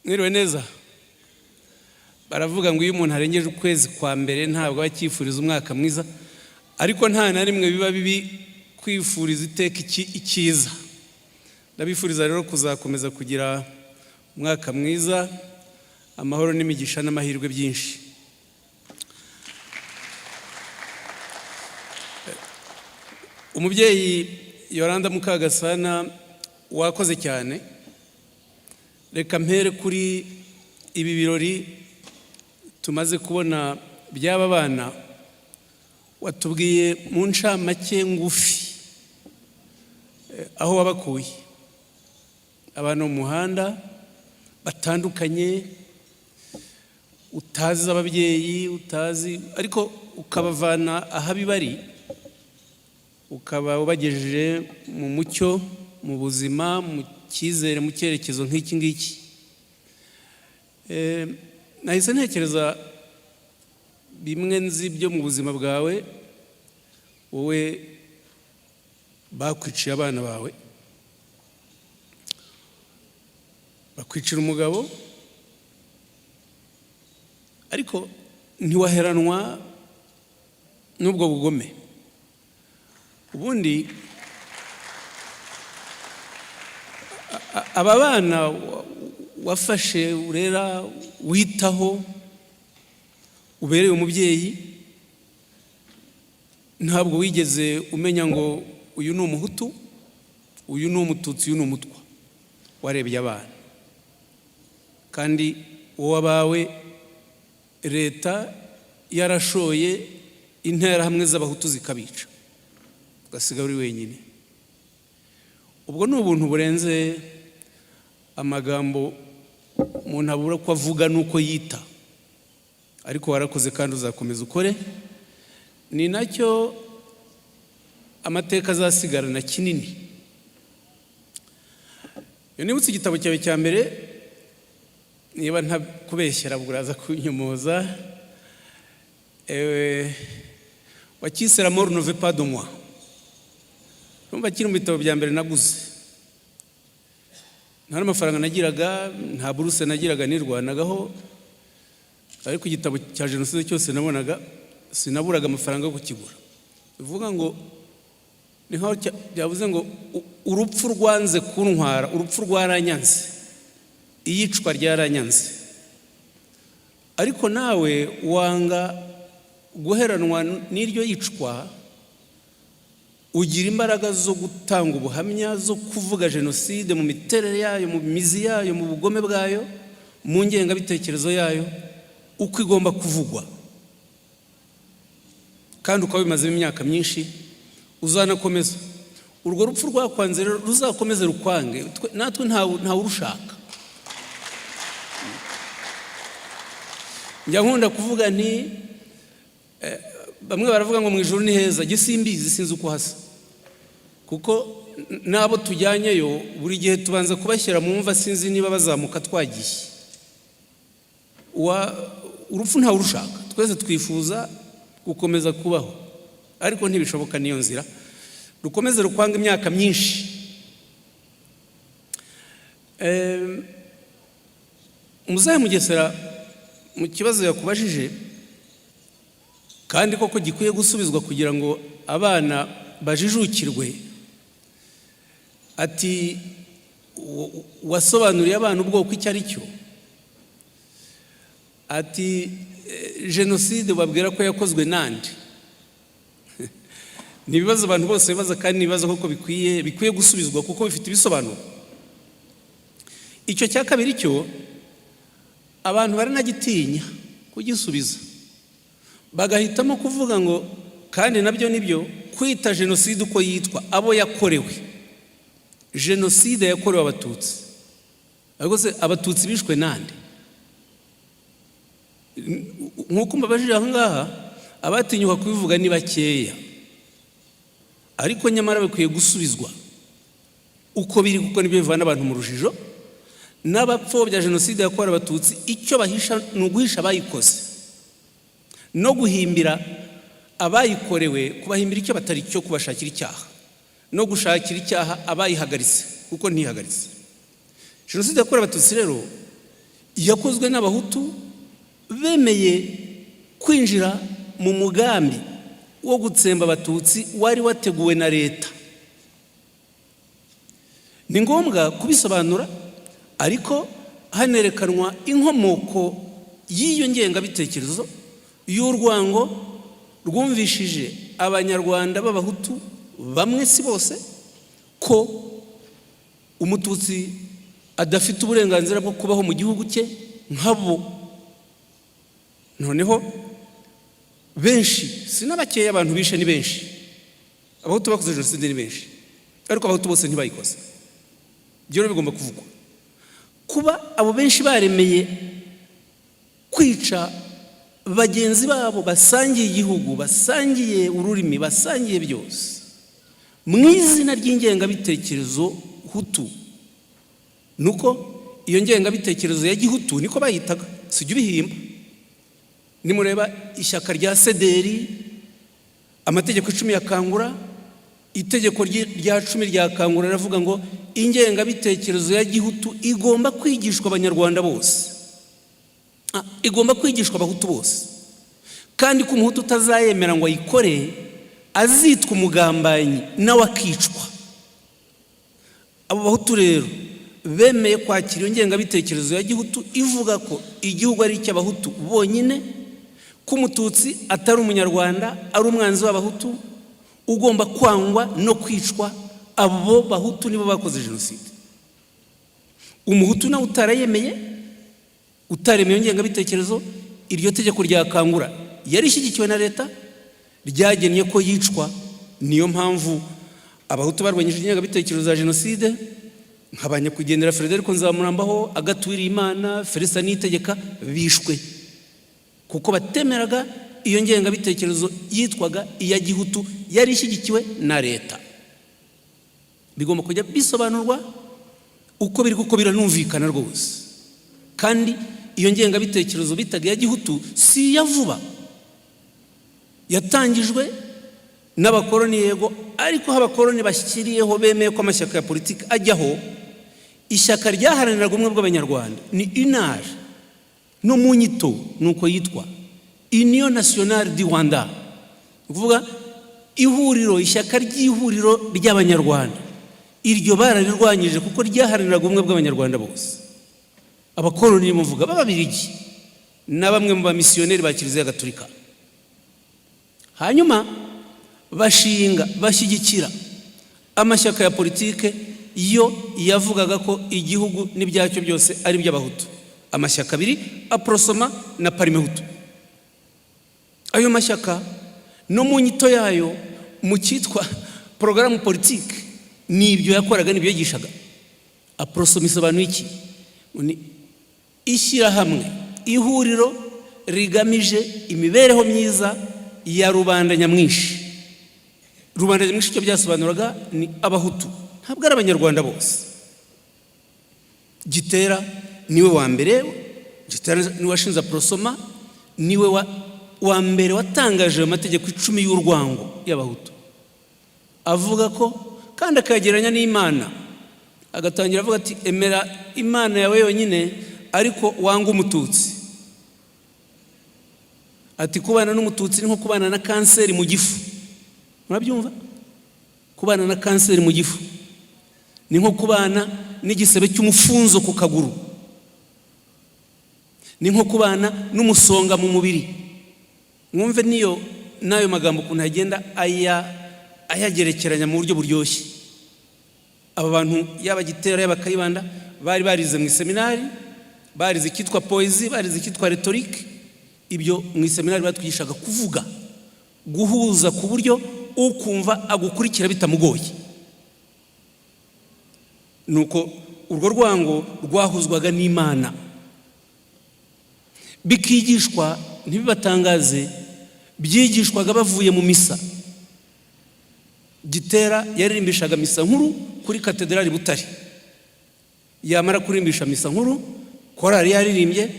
Mwiriwe neza. Baravuga ngo iyo umuntu arengeje ukwezi kwa mbere ntabwo akifuriza umwaka mwiza, ariko nta na rimwe biba bibi kwifuriza iteka icyiza. Ndabifuriza rero kuzakomeza kugira umwaka mwiza, amahoro n'imigisha n'amahirwe byinshi. Umubyeyi Yoranda Mukagasana wakoze cyane. Reka mpere kuri ibi birori tumaze kubona by'aba bana, watubwiye mu ncamake ngufi aho wabakuye. Abantu mu muhanda batandukanye, utazi ababyeyi, utazi, ariko ukabavana ahabi bari, ukaba ubagejeje mu mucyo, mu buzima, mu cyizere, mu cyerekezo nk'iki ngiki. Nahise ntekereza bimwe nzi byo mu buzima bwawe. Wowe bakwiciye abana bawe, bakwicira umugabo, ariko ntiwaheranwa n'ubwo bugome. Ubundi aba bana wafashe, urera, witaho, ubereye umubyeyi, ntabwo wigeze umenya ngo uyu ni umuhutu, uyu ni umututsi, uyu ni umutwa. Warebye abana, kandi wowe abawe leta yarashoye interahamwe z'abahutu zikabica, ugasiga uri wenyine. Ubwo ni ubuntu burenze amagambo umuntu abura ko avuga nuko yita, ariko warakoze kandi uzakomeza ukore. Ni nacyo amateka azasigarana kinini. Iyo nibutse igitabo cyawe cya mbere, niba ntakubeshyera buraza kunyomoza, wakise La mort ne veut pas de moi. Numva kiri mu bitabo bya mbere naguze. Nta n'amafaranga nagiraga, nta buruse nagiraga, nirwanagaho, ariko igitabo cya jenoside cyose nabonaga, sinaburaga amafaranga yo kukigura. Bivuga ngo ni nkaho byavuze ngo urupfu rwanze kuntwara, urupfu rwaranyanze, iyicwa ryaranyanze. Ariko nawe wanga guheranwa n'iryo yicwa, ugira imbaraga zo gutanga ubuhamya, zo kuvuga jenoside mu miterere yayo, mu mizi yayo, mu bugome bwayo, mu ngengabitekerezo yayo, uko igomba kuvugwa. Kandi ukaba bimazemo imyaka myinshi, uzanakomeza. Urwo rupfu rwakwanze rero ruzakomeze rukwange, natwe nta urushaka. Njya nkunda kuvuga nti, bamwe baravuga ngo mu ijuru ni heza, jye simbizi, sinzi uko hasa, kuko nabo tujyanyeyo buri gihe tubanza kubashyira mu mva, sinzi niba bazamuka twagiye. Urupfu nta urushaka, twese twifuza gukomeza kubaho, ariko ntibishoboka. niyo nzira, rukomeze rukwanga imyaka myinshi. Muzehe Mugesera, mu kibazo yakubajije, kandi koko gikwiye gusubizwa kugira ngo abana bajijukirwe, ati wasobanuriye abana ubwoko icyo ari cyo. Ati jenoside babwira ko yakozwe nande. Ni ibibazo abantu bose bibaza, kandi nibaza koko bikwiye gusubizwa kuko bifite ibisobanuro. Icyo cya kabiri cyo abantu baranagitinya kugisubiza, bagahitamo kuvuga ngo, kandi nabyo nibyo, kwita jenoside uko yitwa abo yakorewe. Jenoside yakorewe abatutsi, ariko se abatutsi bishwe nande? Nk'uko mbabajije aha ngaha, abatinyuka kubivuga ni bakeya, ariko nyamara bikwiye gusubizwa uko biri, kuko nibyo bivana abantu mu rujijo. N'abapfobya jenoside yakorewe abatutsi, icyo bahisha ni uguhisha abayikoze, no guhimbira abayikorewe, kubahimbira icyo batari cyo, kubashakira icyaha, no gushakira icyaha abayihagaritse kuko ntihagaritse. Jenoside yakorewe abatutsi rero yakozwe n'abahutu bemeye kwinjira mu mugambi wo gutsemba abatutsi wari wateguwe na leta. Ni ngombwa kubisobanura, ariko hanerekanwa inkomoko y'iyo ngengabitekerezo y'urwango rwumvishije abanyarwanda b'abahutu bamwe, si bose, ko umututsi adafite uburenganzira bwo kubaho mu gihugu cye nkabo. Noneho benshi, si n'abakeya, abantu bishe ni benshi, abahutu bakoze jenoside ni benshi, ariko abahutu bose ntibayikoze. Ibyo rero bigomba kuvugwa. Kuba abo benshi baremeye kwica bagenzi babo basangiye igihugu, basangiye ururimi, basangiye byose, mu izina ry'ingengabitekerezo hutu, nuko iyo ngengabitekerezo ya gihutu niko bayitaga, sijya ubihimba. Nimureba ishyaka rya Sederi, amategeko 10 ya Kangura, itegeko rya 10 rya Kangura ravuga ngo ingengabitekerezo ya gihutu igomba kwigishwa abanyarwanda bose, igomba kwigishwa abahutu bose, kandi ko umuhutu utazayemera ngo ayikore azitwa umugambanyi nawe akicwa. Abo bahutu rero bemeye kwakira iyo ngengabitekerezo ya gihutu ivuga ko igihugu ari icy'abahutu bonyine, ko umututsi atari umunyarwanda, ari umwanzi w'abahutu, ugomba kwangwa no kwicwa. Abo bahutu nibo bakoze jenoside. Umuhutu nawe utarayemeye, utaremeye ngengabitekerezo, iryo tegeko rya Kangura yari ishyigikiwe na leta, ryagennye ko yicwa. Niyo mpamvu abahutu barwanyije ingengabitekerezo za jenoside nk'abanyakwigendera Frederico Nzamurambaho, Agatwira Imana, Felisa Niyitegeka bishwe kuko batemeraga iyo ngengabitekerezo yitwaga iya gihutu, yari ishyigikiwe na leta. Bigomba kujya bisobanurwa uko biri, kuko biranumvikana rwose. Kandi iyo ngengabitekerezo bitaga ya gihutu si ya vuba, yatangijwe n'abakoloni yego, ariko abakoloni bashyiriyeho bemeye ko amashyaka ya politiki ajyaho. Ishyaka ryaharaniraga ubumwe bw'abanyarwanda ni UNAR, no mu nyito nuko yitwa Union Nationale du Rwanda, kuvuga ihuriro, ishyaka ry'ihuriro ry'abanyarwanda. Iryo bararirwanyije kuko ryaharaniraga ubumwe bw'abanyarwanda bose. Abakoloni muvuga b'Ababiligi na bamwe mu bamisiyoneri ba Kiliziya Gatolika, hanyuma bashyigikira amashyaka ya politike yo yavugaga ko igihugu n'ibyacyo byose ari by'abahutu. Amashyaka abiri, Aprosoma na Parimehutu. Ayo mashyaka no mu nyito yayo mu cyitwa programme politique nibyo yakoraga, nibyo yigishaga. Aprosoma isobanuye iki? Ishyira hamwe, ihuriro rigamije imibereho myiza ya rubanda nyamwinshi. Rubanda nyamwinshi cyo byasobanuraga ni abahutu, ntabwo ari abanyarwanda bose. Gitera niwe wa mbere, Gitera niwe washinze Aprosoma, niwe wa mbere watangaje amategeko 10 y'urwango y'abahutu, avuga ko kandi akageranya n'Imana, agatangira avuga ati emera Imana yawe yonyine, ariko wanga umututsi. Ati kubana n'umututsi ni nko kubana na kanseri mu gifu. Murabyumva? Kubana na kanseri mu gifu ni nko kubana n'igisebe cy'umufunzo ku kaguru, ni nko kubana n'umusonga mu mubiri. Mwumve nayo magambo kuntu agenda ayagerekeranya mu buryo buryoshye. Aba bantu yaba Gitera yaba Kayibanda bari barize mu seminari, barize kitwa poesie, barize kitwa rhetorique. Ibyo mu seminari batwigishaga kuvuga, guhuza ku buryo ukumva agukurikira bitamugoye. Nuko urwo rwango rwahuzwaga n'Imana, bikigishwa ntibibatangaze, byigishwaga bavuye mu misa. Gitera yaririmbishaga misa nkuru kuri katedrali Butare, yamara kurimbisha misa nkuru, korali yaririmbye,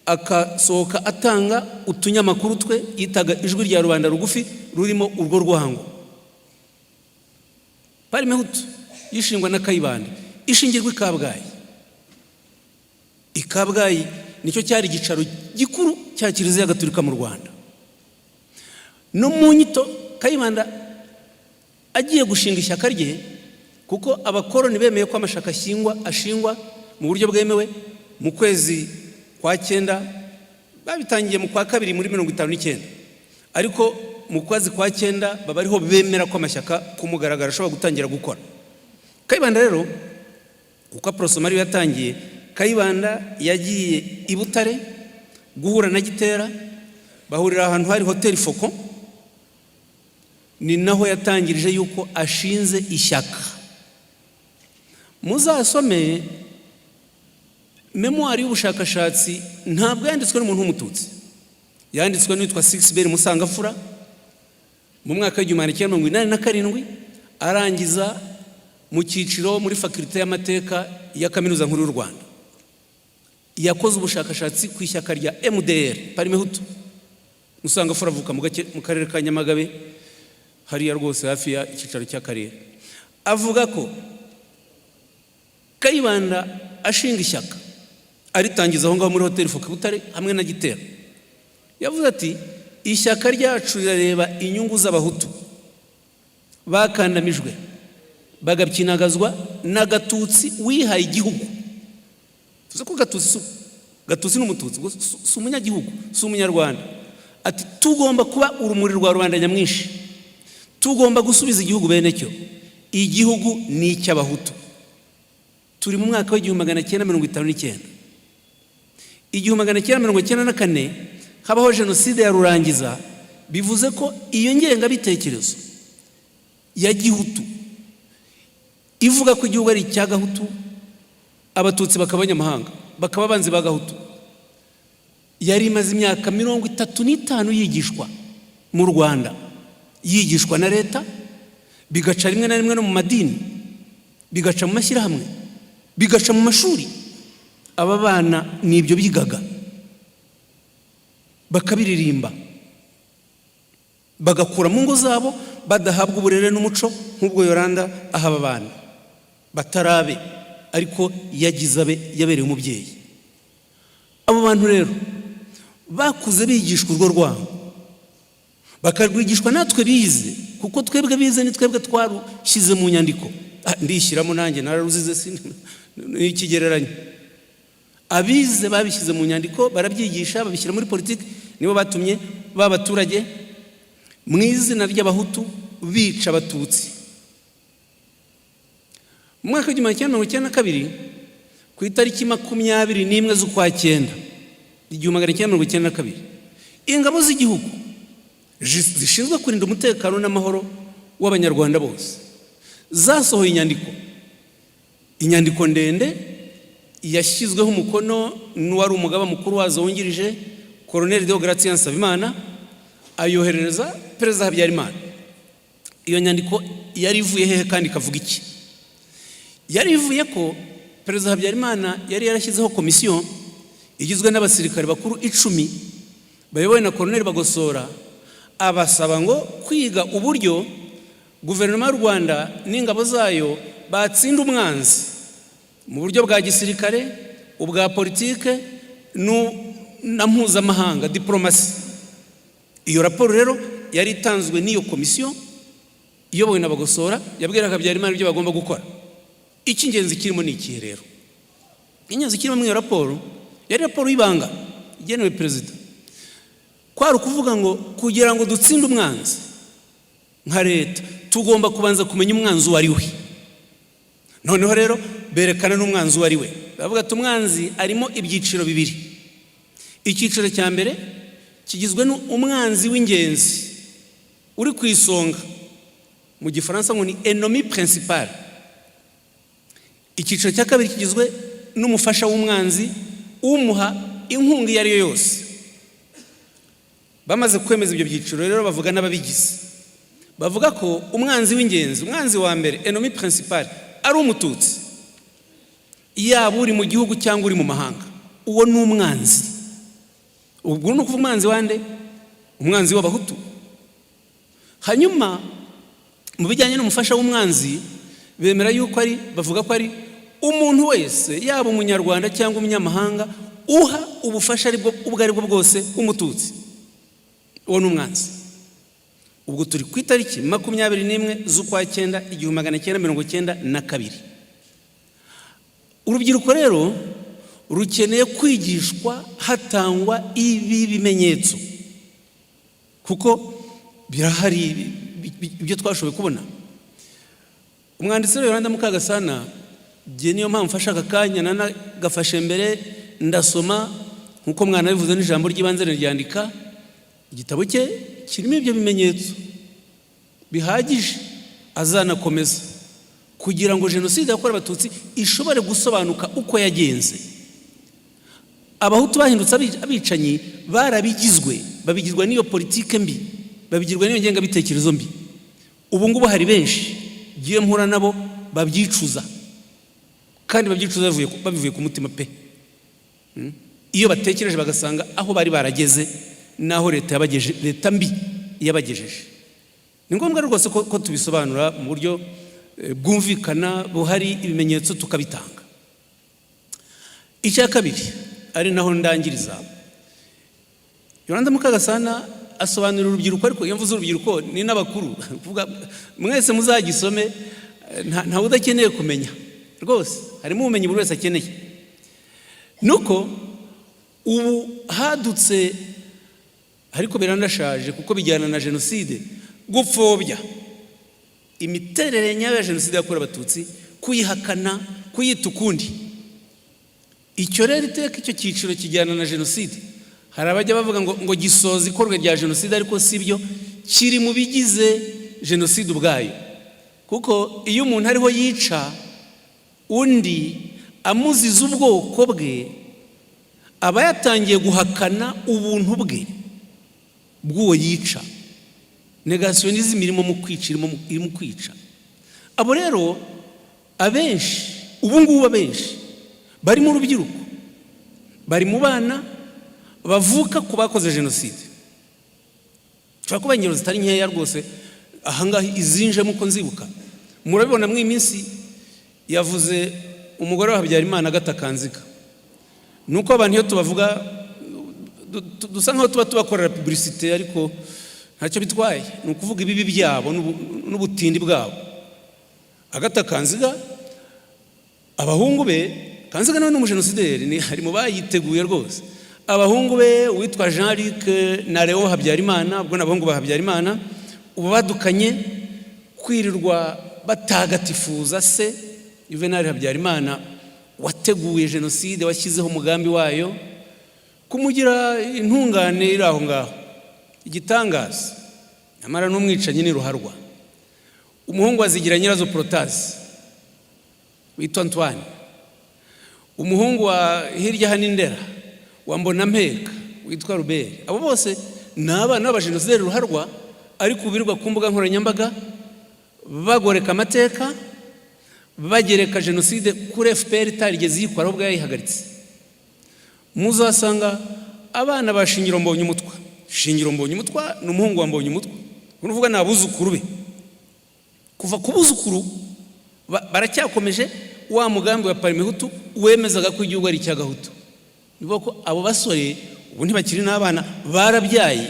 akasohoka atanga utunyamakuru twe yitaga ijwi rya rubanda rugufi rurimo urwo rwango. Parimehutu yishingwa na Kayibanda, ishingirwa i Kabgayi. nicyo cyari igicaro gikuru cya Kiliziya Gatolika mu Rwanda. No mu nyito Kayibanda agiye gushinga ishyaka rye, kuko abakoroni bemeye ko amashaka ashingwa mu buryo bwemewe mu kwezi kwa 9, babitangiye mu kwa 2 muri 59, ariko mu kwezi kwa 9 baba ariho bemera ko amashyaka kumugaragara ashobora gutangira gukora. Kayibanda rero kuko Prosomari yatangiye, Kayibanda yagiye i Butare guhura na Gitera, bahurira ahantu hari Hotel Foko, ni naho yatangirije yuko ashinze ishyaka. Muzasome memoire y'ubushakashatsi, ntabwo yanditswe n'umuntu w'umututsi, yanditswe n'uwitwa Sixbert Musangafura mu mwaka wa 1987, arangiza mu cyiciro muri fakulté y'amateka ya Kaminuza Nkuru y'u Rwanda. Yakoze ubushakashatsi ku ishyaka rya MDR Parimehutu. Musangafura avuka mu karere ka Nyamagabe, hariya rwose hafi ya icyicaro cy'akarere. Avuga ko Kayibanda ashinga ishyaka aritangiza aho ngaho muri Hotel Foko Butare hamwe na Gitera. Yavuze ati ishyaka ryacu rirareba inyungu z'abahutu bakandamijwe bagabyinagazwa n'agatutsi wihaye igihugu. Tuzi ko gatutsi n'umututsi si umunyagihugu, si umunyarwanda. Ati tugomba kuba urumuri rwa rubanda nyamwinshi, tugomba gusubiza igihugu bene cyo. Igihugu ni icy'abahutu. Turi mu mwaka wa 1959. 1994 habaho jenoside ya Rurangiza, bivuze ko iyo ngengabitekerezo ya gihutu ivuga ko igihugu ari icy'agahutu, abatutsi bakaba abanyamahanga, bakaba abanzi b'agahutu, yari imaze imyaka 35 yigishwa mu Rwanda, yigishwa na leta, bigaca rimwe na rimwe no mu madini, bigaca mu mashyirahamwe, bigaca mu mashuri. Aba bana nibyo bigaga, bakabiririmba, bagakura mu ngo zabo badahabwa uburere n'umuco nk'ubwo Yoranda ahaba abana batarabe, ariko yagize abe yabereye umubyeyi. Abo bantu rero bakuze bigishwa urwo rwango, bakarwigishwa natwe bize, kuko twebwe bize ni twebwe twarushyize mu nyandiko. Ndishyiramo nanjye nararuzize n'ikigereranyo. Abize babishyize mu nyandiko, barabyigisha, babishyira muri politiki, nibo batumye b'abaturage mu izina ry'abahutu bica abatutsi. Mu mwaka wa 1992 ku itariki 21 z'ukwa 9 1992, ingabo z'igihugu zishinzwe kurinda umutekano n'amahoro w'abanyarwanda bose zasohoye inyandiko ndende yashyizweho umukono n'uwari umugaba mukuru wazo wungirije Colonel Deogratian Nsabimana, ayoherereza Perezida Habyarimana. Iyo nyandiko yari ivuye hehe kandi kavuga iki? Yari ivuye ko Perezida Habyarimana yari yarashyizeho komisiyo igizwe n'abasirikare bakuru 10 bayobowe na Colonel Bagosora, abasaba ngo kwiga uburyo guverinoma y'u Rwanda n'ingabo zayo batsinda umwanzi mu buryo bwa gisirikare, ubwa politike na mpuzamahanga, diplomasi. Iyo raporo rero yari itanzwe n'iyo komisiyo iyobowe na Bagosora, yabwiraga Habyarimana ibyo bagomba gukora. Icy'ingenzi kirimo ni iki rero? Ingenzi kirimo mu iyo raporo yari raporo y'ibanga igenewe perezida. Kwari ukuvuga ngo kugira ngo dutsinde umwanzi nka leta tugomba kubanza kumenya umwanzi wari we. Noneho rero berekana n'umwanzi wari we. Bavuga ati umwanzi arimo ibyiciro bibiri. Icyiciro cya mbere kigizwe n'umwanzi w'ingenzi uri ku isonga, mu gifaransa ngo ni ennemi principal. Icyiciro cya kabiri kigizwe n'umufasha w'umwanzi umuha inkunga iyo ari yo yose. Bamaze kwemeza ibyo byiciro rero bavuga n'ababigize. Bavuga ko umwanzi w'ingenzi, umwanzi wa mbere ennemi principal, ari umututsi, yaba uri mu gihugu cyangwa uri mu mahanga. Uwo ni umwanzi. Ubwo ni ukuvuga umwanzi wande? Umwanzi w'abahutu. Hanyuma mu bijyanye n'umufasha w'umwanzi, bemera yuko bavuga ko ari umuntu wese, yaba umunyarwanda cyangwa umunyamahanga, uha ubufasha ubwo ari bwo bwose umututsi, uwo ni umwanzi. Ubwo turi ku itariki 21 z'ukwa 9 1992. Urubyiruko rero rukeneye kwigishwa hatangwa ibi bimenyetso, kuko birahari ibyo twashoboye kubona. Umwanditsi Yolanda Mukagasana, je niyo mpamvu mfasha aka kanya gafashe mbere ndasoma, nkuko mwana bivuze n'ijambo ry'ibanze ryandika. Igitabo cye kirimo ibyo bimenyetso bihagije azanakomeza kugira ngo jenoside yakorewe Abatutsi ishobore gusobanuka uko yagenze. Abahutu bahindutse abicanyi babigizwe n'iyo politike mbi, babigirwa n'iyo ngengabitekerezo mbi. Ubu ngubu hari benshi giye mpura nabo babyicuza, kandi babyicuza babivuye ku mutima pe. Iyo batekereje bagasanga aho bari barageze naho leta mbi yabagejeje. Ni ngombwa rwose ko tubisobanura mu buryo bwumvikana, buhari ibimenyetso tukabitanga. Icya kabiri ari naho ndangiriza, Yolanda Mukagasana asobanurira urubyiruko, ariko iyo mvuze urubyiruko ni n'abakuru, kuvuga mwese muzagisome, ntawe udakeneye kumenya rwose, harimo ubumenyi buri wese akeneye. Nuko ubu hadutse, ariko biranashaje kuko bijyana na jenoside, gupfobya imiterere nyayo ya jenoside yakorewe Abatutsi, kuyihakana, kuyita ukundi. Icyo rero iteka icyo cyiciro kijyana na jenoside. Hari abajya bavuga ngo gisoza ikorwa rya jenoside, ariko si byo, kiri mu bigize jenoside ubwayo. Kuko iyo umuntu ariho yica undi amuziza ubwoko bwe, aba yatangiye guhakana ubuntu bwe bw'uwo yica. Negationism irimo mu kwica. Abo rero abenshi, ubu ngubu abenshi bari mu rubyiruko, bari mu bana bavuka ku bakoze jenoside. Ushobora kuba ingero zitari nkeya rwose, ahangaha izinje muko nzibuka. Murabibona mu iminsi yavuze umugore wa Habyarimana Agatha Kanziga. Nuko abantu iyo tubavuga dusa nkaho tuba tubakorera publicité, ariko ntacyo bitwaye. Ni ukuvuga ibibi byabo n'ubutindi bwabo. Agatha Kanziga, abahungu be, Kanziga nawe n'umujenosideri, hari mu bayiteguye rwose. Abahungu be witwa Jean-Luc na Léon Habyarimana, ubwo n'abahungu ba Habyarimana, ubu badukanye kwirirwa batagatifuza se Juvenal Habyarimana wateguye jenoside, washyizeho umugambi wayo, kumugira intungane iri aho ngaho, igitangaza. Nyamara n'umwicanyi ni ruharwa. Umuhungu azigira nyirazo Protase witwa Antoine, umuhungu wa hirya Hanindera wa Mbonampeka witwa Robert. Abo bose ni abana b'abajenosideri ruharwa, ariko ubirirwa ku mbuga nkoranyambaga bagoreka amateka, bagereka jenoside kuri FPR itarigeze yikora ahubwo yayihagaritse. Muzasanga abana ba Shingiro Mbonyumutwa. Shingiro Mbonyumutwa ni umuhungu wa Mbonyumutwa, uruvuga ni abuzukuru be. Kuva ku buzukuru baracyakomeje wa mugambi wa Parimehutu wemezaga ko igihugu ari icy'agahutu. Nivuga ko abo basore ubu ntibakiri n'abana, barabyaye,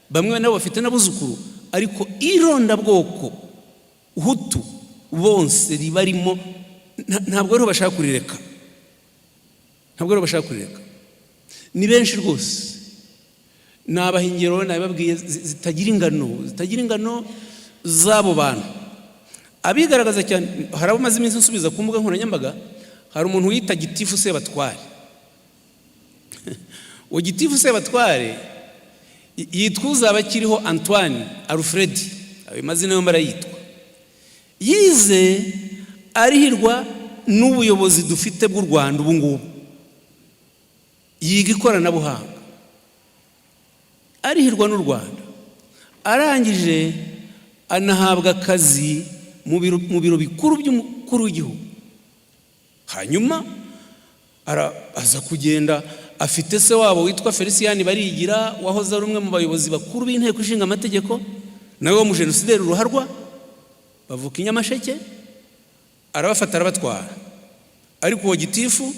bamwe nabo bafite n'abuzukuru, ariko ironda bwoko Hutu bonse ribarimo, ntabwo rero bashaka kurireka. Ni benshi rwose. N'abahingiro nababwiye zitagira ingano z'abo bantu. Abigaragaza cyane, hari abo maze iminsi nsubiza ku mbuga nkoranyambaga, hari umuntu wita Gitifu Sebatware. Uwo Gitifu Sebatware yitwa uzaba akiriho Antoine Alfred, ayo mazina yo barayitwa. Yize arihirwa n'ubuyobozi dufite bw'u Rwanda ubu ngubu, yiga ikoranabuhanga, arihirwa n'u Rwanda, arangije anahabwa akazi mu biro bikuru by'umukuru w'igihugu. Hanyuma aza kugenda, afite se wabo witwa Felicien Barigira, wahoze ari umwe mu bayobozi bakuru b'inteko ishinga amategeko, nawe wo mu jenosideri ruharwa, bavuka i Nyamasheke. Arabafata arabatwara. Ariko uwo Gitifu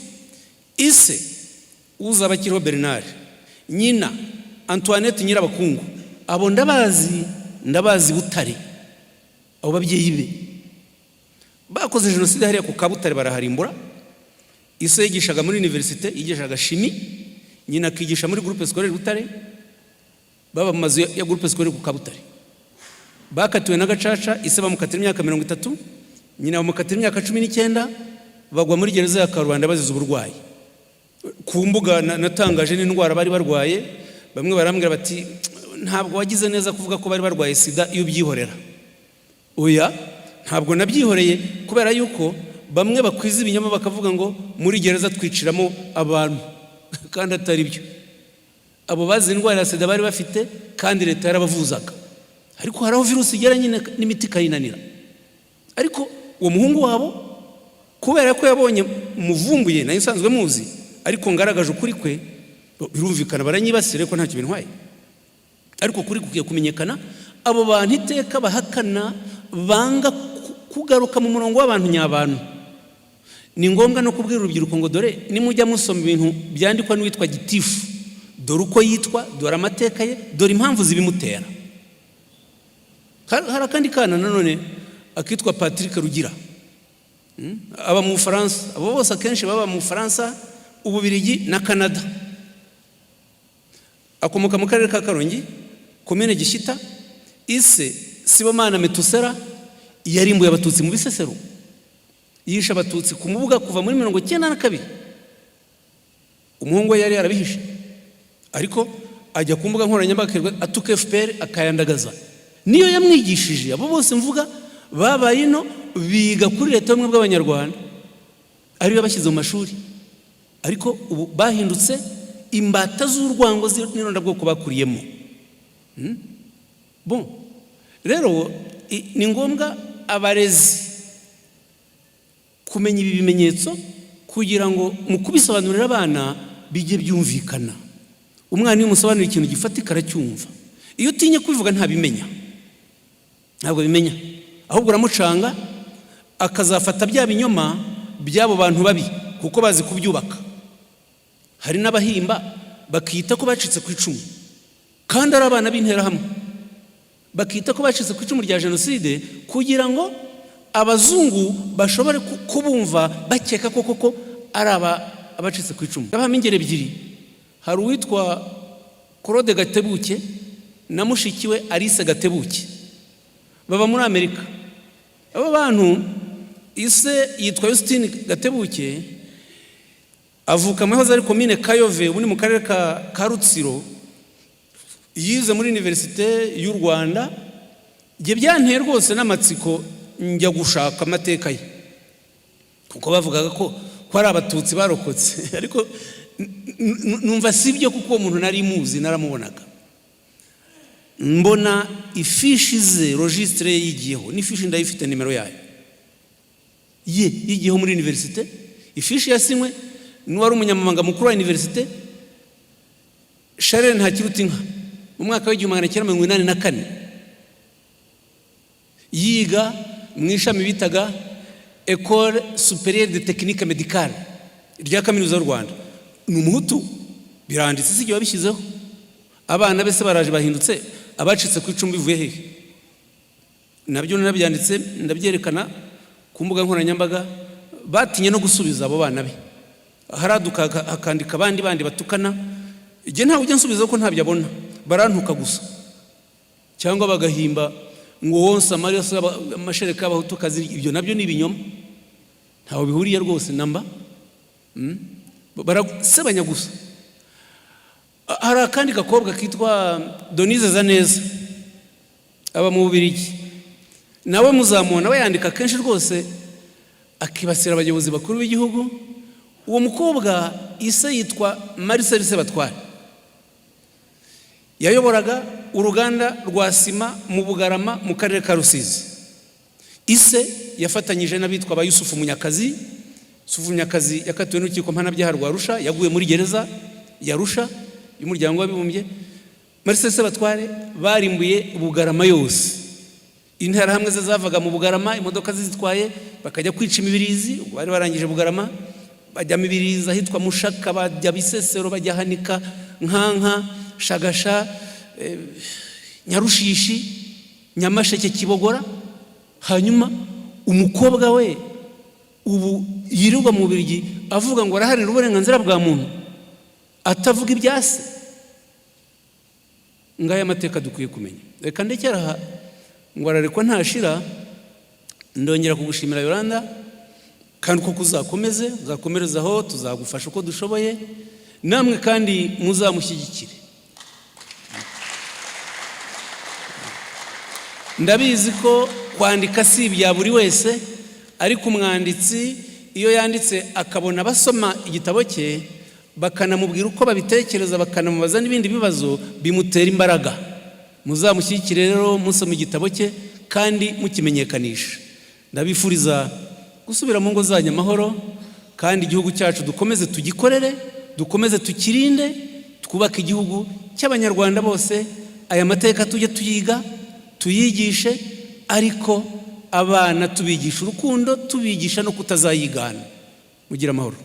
ise uzaba akiriho Bernard, nyina Antoinette Nyirabakungu, abo ndabazi Butare, abo babyeyi be bakoze jenoside hariya ku Kabutare baraharimbura. Ise yigishaga muri universite, yigishaga shimi, nyina akigisha muri groupe scolaire Butare, baba mu mazu ya groupe scolaire ku Kabutare. Bakatiwe na Gacaca, ise bamukatira imyaka 30, nyina bamukatira imyaka 19, bagwa muri gereza ya Karubanda bazize uburwayi. Ku mbuga natangaje n'indwara bari barwaye, bamwe barambwira bati ntabwo wagize neza kuvuga ko bari barwaye sida iyo byihorera. Oya, ntabwo nabyihoreye kubera yuko bamwe bakwiza ibinyoma bakavuga ngo muri gereza twiciramo abantu kandi atari byo. Abo bazi indwara ya sida bari bafite kandi leta yarabavuzaga, ariko haraho virusi igera nyine n'imiti kayinanira. Ariko uwo muhungu wabo kubera ko yabonye muvumbuye nayo isanzwe muzi, ariko ngaragaje ukuri kwe, birumvikana baranyibasire ko ntacyo bintwaye. Ariko kuri kugiye kumenyekana, abo bantu iteka bahakana, banga kugaruka mu murongo w'abantu nyabantu. Ni ngombwa no kubwira urubyiruko ngo dore nimujya musoma ibintu byandikwa n'uwitwa Gitifu, dore uko yitwa, dore amateka ye, dore impamvu zibimutera. Hari akandi kana nanone akitwa Patrick Rugira, aba mu Faransa. Abo bose akenshi baba mu Faransa, Ububiligi na Canada. Akomoka mu karere ka Karongi, komine Gishyita. Ise Sibomana Metusera yarimbuye abatutsi mu Bisesero, yisha abatutsi ku Mubuga kuva muri 1992. Umuhungu yari yarabihishe, ariko ajya ku mbuga nkoranyambaga atuka FPR akayandagaza. Niyo yamwigishije. Abo bose mvuga babaye ino biga kuri leta y'ubumwe bw'Abanyarwanda, ariyo bashyize mu mashuri, ariko ubu bahindutse imbata z'urwango n'irondabwoko bakuriyemo. Bon, rero ni ngombwa abarezi kumenya ibi bimenyetso kugira ngo mu kubisobanurira abana bijye byumvikana. Umwana iyo umusobanurira ikintu gifatika aracyumva. Iyo utinye kubivuga ntabimenya, ntabwo bimenya, ahubwo uramucanga akazafata bya binyoma by'abo bantu babi kuko bazi kubyubaka. Hari n'abahimba bakita ko bacitse ku icumu kandi ari abana b'interahamwe, bakita ko bacitse ku icumu rya jenoside kugira ngo abazungu bashobore kubumva bakeka koko ari abacitse ku icumu. Abahama ingero ebyiri, hari uwitwa Claude Gatebuke na mushikiwe Alice Gatebuke, baba muri Amerika. Abo bantu, ise yitwa Justine Gatebuke, avuka mu hoza ari komine Kayove, ubu ni mu karere ka Rutsiro. Yize muri Universite y'u Rwanda. Nge byanteye rwose n'amatsiko njya gushaka amateka ye, kuko bavugaga ko ari abatutsi barokotse, ariko numva sibyo kuko uwo muntu nari muzi, naramubonaga. Mbona ifishi ze registre yigiyeho, n'ifishi ndayifite nimero yayo yigiyeho muri universite. Ifishi yasinywe n'uwari umunyamabanga mukuru wa universite Charles Ntakirutinka mu mwaka w'1984. Yiga mu ishami bitaga École Supérieure de Technique Médicale rya Kaminuza y'u Rwanda. Ni umuhutu, biranditse si igihe babishyizeho. Abana bese baraje bahindutse abacitse ku icumbi bivuye hehe, nabyo nabyanditse ndabyerekana ku mbuga nkoranyambaga. Batinye no gusubiza abo bana be, haraduka akandika abandi batukana. Igihe ntawe ujya nsubiza ko ntabyo abona, barantuka gusa, cyangwa bagahimba ngo wonse amaraso amashereka y'abahutukazi. Ibyo nabyo ni ibinyoma, ntawe bihuriye rwose namba, barasebanya gusa. Hari akandi gakobwa kitwa Denise Zaneza, aba mu Bubiligi, nawe muzamubona we yandika kenshi rwose akibasira abayobozi bakuru b'igihugu. Uwo mukobwa ise yitwa Marcel Sebatware, yayoboraga uruganda rwa sima mu Bugarama mu karere ka Rusizi. Ise yafatanyije n'abitwa ba Yusufu Munyakazi. Yusufu Munyakazi yakatiwe n'urukiko mpanabyaha rwa Arusha, yaguye muri gereza ya Arusha y'umuryango w'abibumbye. Marcel Sebatware barimbuye Bugarama yose. Interahamwe ze zavaga mu Bugarama imodoka zitwaye bakajya kwica imibirizi, bari barangije Bugarama bajya Mibirizi ahitwa Mushaka, bajya Bisesero, bajya Hanika, Nkanka, Shagasha, Nyarushishi, Nyamasheke, Kibogora. Hanyuma umukobwa we ubu yirirwa mu Bubiligi avuga ngo araharanira uburenganzira bwa muntu, atavuga ibyase. Ngaya amateka dukwiye kumenya. Reka ndekera aha ngo ararekwa ntashira. Ndongera kugushimira Yolanda, kandi uko uzakomereza aho, tuzagufasha uko dushoboye, namwe kandi muzamushyigikire. Ndabizi ko kwandika si ibya buri wese, ariko umwanditsi iyo yanditse akabona basoma igitabo cye bakanamubwira uko babitekereza, bakanamubaza n'ibindi bibazo, bimutera imbaraga. Muzamushyigikire rero musoma igitabo cye kandi mukimenyekanisha. Ndabifuriza gusubira mu ngo zanyu amahoro, kandi igihugu cyacu dukomeze tugikorere, dukomeze tukirinde, twubake igihugu cy'Abanyarwanda bose. Aya mateka tujye tuyiga, tuyigishe, ariko abana tubigisha urukundo, tubigisha no kutazayigana. Mugira amahoro.